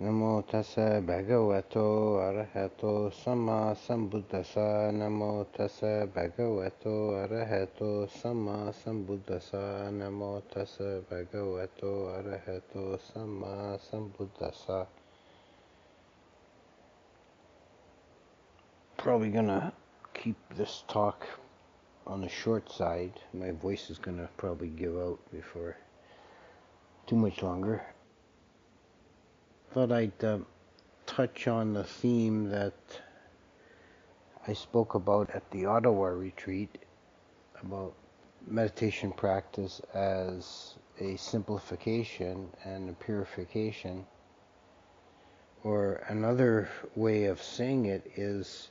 Namo tassa bhagavato arahato samma sambuddhassa. Namo tassa bhagavato arahato samma sambuddhassa. Namo tassa bhagavato arahato samma sambuddhassa. Probably gonna keep this talk on the short side. My voice is gonna probably give out before too much longer. Thought I'd touch on the theme that I spoke about at the Ottawa retreat, about meditation practice as a simplification and a purification. Or another way of saying it is,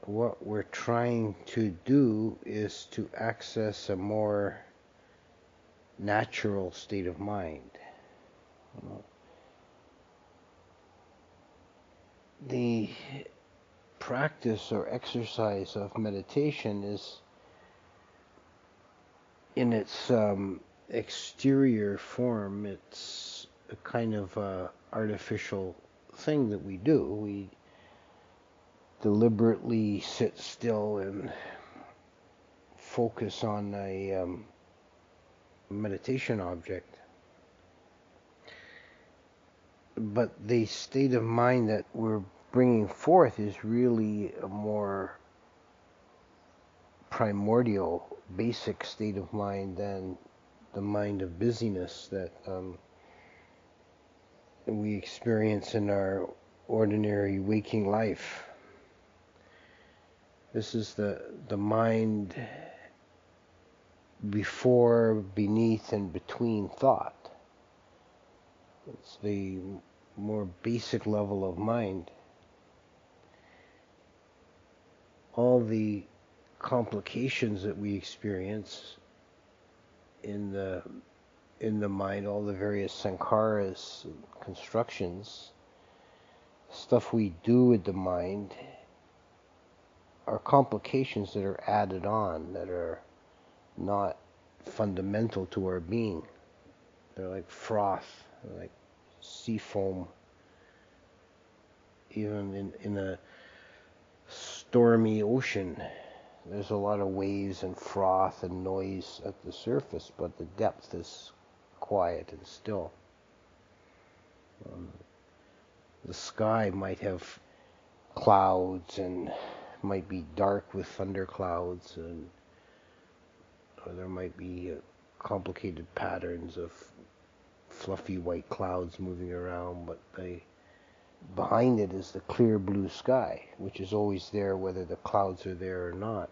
what we're trying to do is to access a more natural state of mind. The practice or exercise of meditation is, in its exterior form, it's a kind of artificial thing that we do. We deliberately sit still and focus on a meditation object. But the state of mind that we're bringing forth is really a more primordial, basic state of mind than the mind of busyness that we experience in our ordinary waking life. This is the mind before, beneath, and between thought. It's the more basic level of mind. All the complications that we experience in the mind, all the various sankharas, constructions, stuff we do with the mind, are complications that are added on, that are not fundamental to our being. They're like froth, like sea foam. Even in a stormy ocean, there's a lot of waves and froth and noise at the surface, but the depth is quiet and still. The sky might have clouds and might be dark with thunderclouds, or there might be complicated patterns of fluffy white clouds moving around, but behind it is the clear blue sky, which is always there whether the clouds are there or not.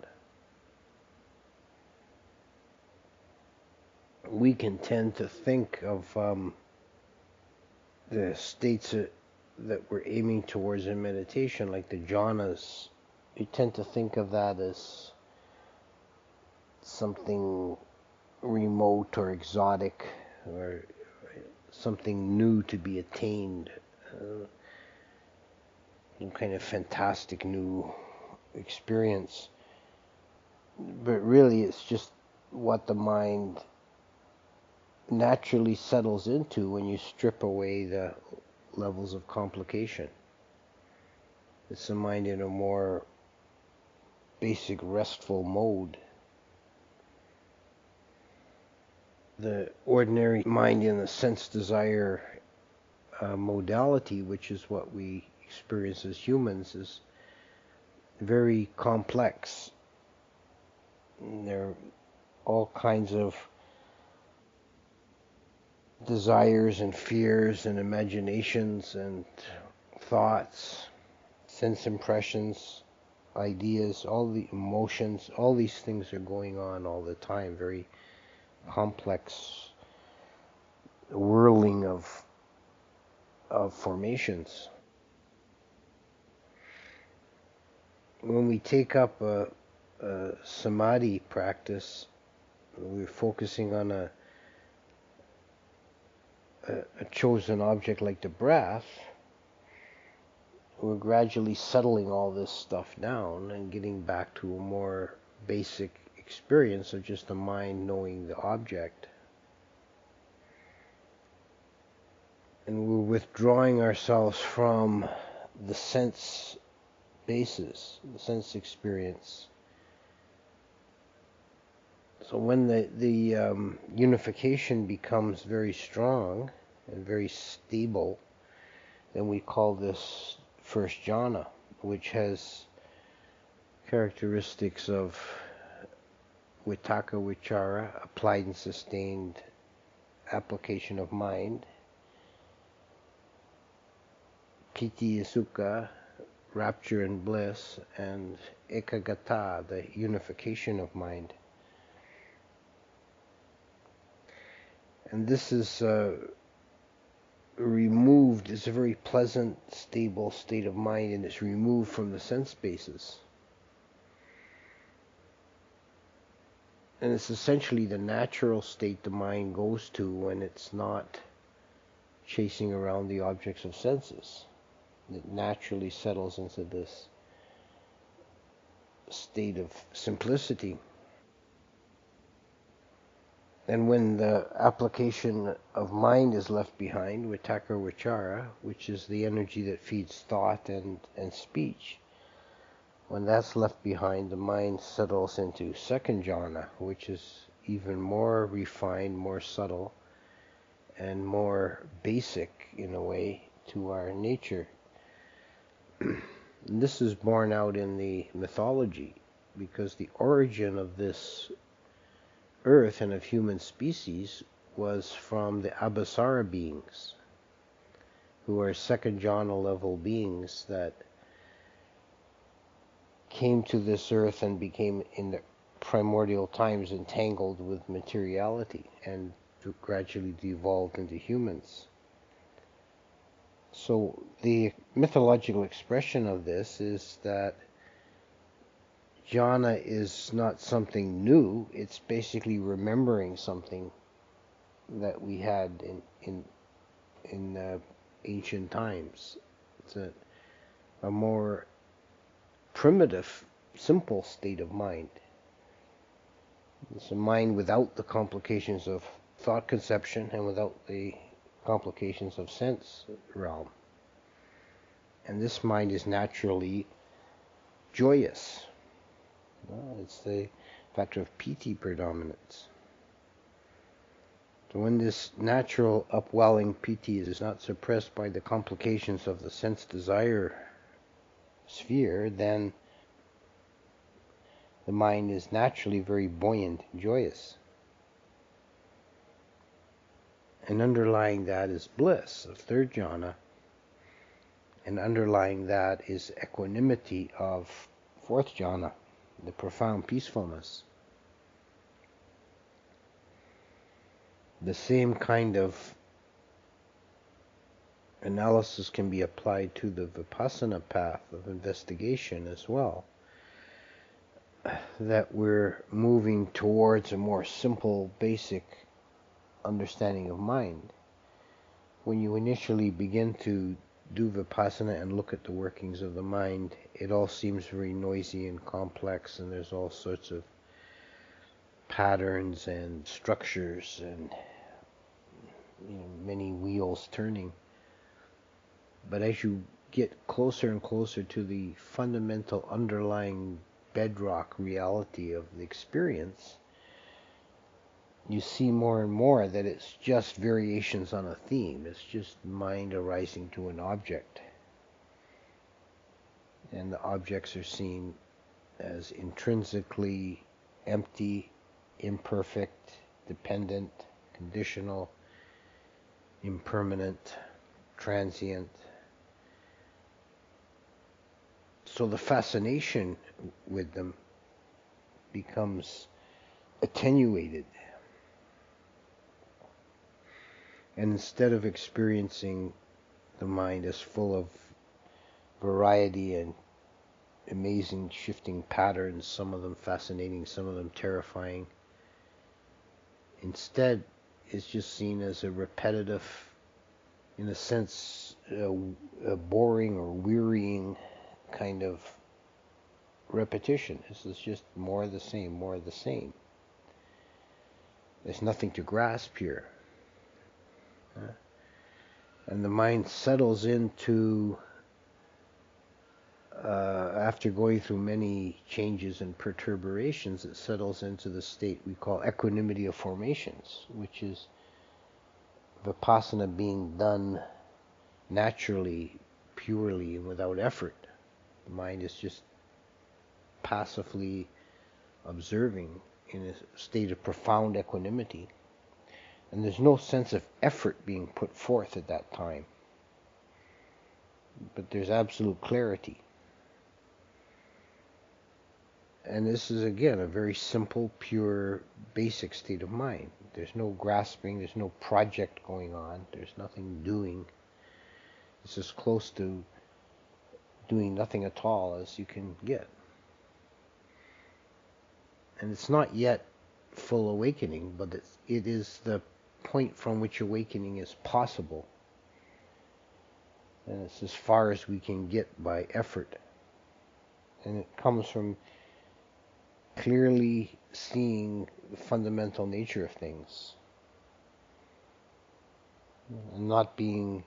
We can tend to think of the states that we're aiming towards in meditation, like the jhanas. We tend to think of that as something remote or exotic, or something new to be attained, some kind of fantastic new experience. But really it's just what the mind naturally settles into when you strip away the levels of complication. It's the mind in a more basic restful mode. The ordinary mind in the sense desire modality, which is what we experience as humans, is very complex. And there are all kinds of desires and fears and imaginations and thoughts, sense impressions, ideas, all the emotions, all these things are going on all the time. Very complex whirling of formations. When we take up a samadhi practice, we're focusing on a chosen object like the breath. We're gradually settling all this stuff down and getting back to a more basic experience of just the mind knowing the object. And we're withdrawing ourselves from the sense basis, the sense experience. So when the unification becomes very strong and very stable, then we call this first jhana, which has characteristics of vitaka vichara, applied and sustained application of mind, piti sukha, rapture and bliss, and ekagata, the unification of mind. And this is removed, it's a very pleasant, stable state of mind, and it's removed from the sense basis. And it's essentially the natural state the mind goes to when it's not chasing around the objects of senses. It naturally settles into this state of simplicity. And when the application of mind is left behind, vitaka vichara, which is the energy that feeds thought and speech, when that's left behind, the mind settles into second jhana, which is even more refined, more subtle, and more basic in a way to our nature. And this is borne out in the mythology, because the origin of this earth and of human species was from the Abhasara beings, who are second jhana level beings that came to this earth and became in the primordial times entangled with materiality and gradually devolved into humans. So the mythological expression of this is that jhana is not something new, it's basically remembering something that we had in ancient times. It's a more primitive, simple state of mind. It's a mind without the complications of thought conception and without the complications of sense realm. And this mind is naturally joyous. It's the factor of piti predominance. So when this natural upwelling piti is not suppressed by the complications of the sense desire sphere, then the mind is naturally very buoyant, joyous. And underlying that is bliss of third jhana, and underlying that is equanimity of fourth jhana, the profound peacefulness. The same kind of analysis can be applied to the vipassana path of investigation as well. That we're moving towards a more simple, basic understanding of mind. When you initially begin to do vipassana and look at the workings of the mind, it all seems very noisy and complex, and there's all sorts of patterns and structures and many wheels turning. But as you get closer and closer to the fundamental underlying bedrock reality of the experience, you see more and more that it's just variations on a theme. It's just mind arising to an object. And the objects are seen as intrinsically empty, imperfect, dependent, conditional, impermanent, transient. So the fascination with them becomes attenuated. And instead of experiencing the mind as full of variety and amazing shifting patterns, some of them fascinating, some of them terrifying, instead it's just seen as a repetitive, in a sense, a boring or wearying kind of repetition. This is just more of the same, more of the same. There's nothing to grasp here. And the mind settles into, after going through many changes and perturbations, it settles into the state we call equanimity of formations, which is vipassana being done naturally, purely, and without effort. The mind is just passively observing in a state of profound equanimity. And there's no sense of effort being put forth at that time. But there's absolute clarity. And this is, again, a very simple, pure, basic state of mind. There's no grasping, there's no project going on, there's nothing doing. It's as close to doing nothing at all as you can get. And it's not yet full awakening, but it is the point from which awakening is possible. And it's as far as we can get by effort. And it comes from clearly seeing the fundamental nature of things. And not being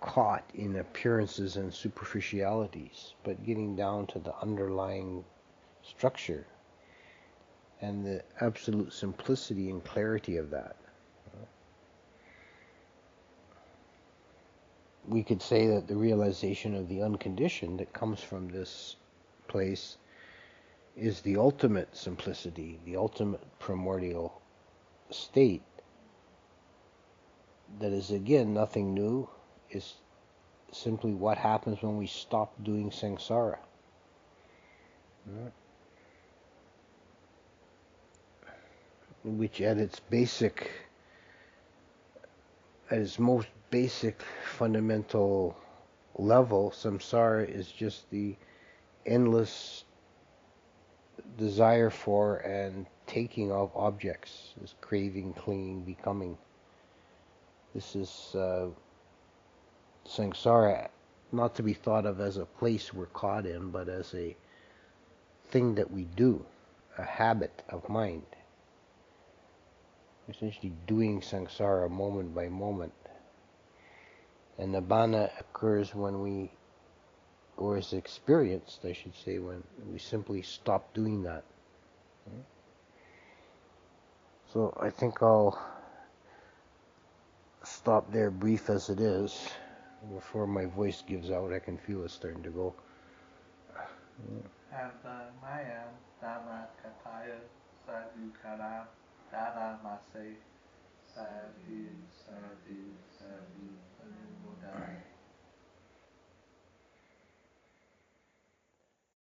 caught in appearances and superficialities, but getting down to the underlying structure and the absolute simplicity and clarity of that. We could say that the realization of the unconditioned that comes from this place is the ultimate simplicity, the ultimate primordial state that is, again, nothing new, is simply what happens when we stop doing samsara. Which at its most basic fundamental level, samsara is just the endless desire for and taking of objects, this craving, clinging, becoming. This is samsara, not to be thought of as a place we're caught in, but as a thing that we do, a habit of mind. Essentially doing samsara moment by moment. And nibbana occurs when we, or is experienced, I should say, when we simply stop doing that. So I think I'll stop there, brief as it is. Before my voice gives out, I can feel it starting to go. And Maya Dhamma Kataya Sadhu Karam Dada Mase Sadhu Sadhu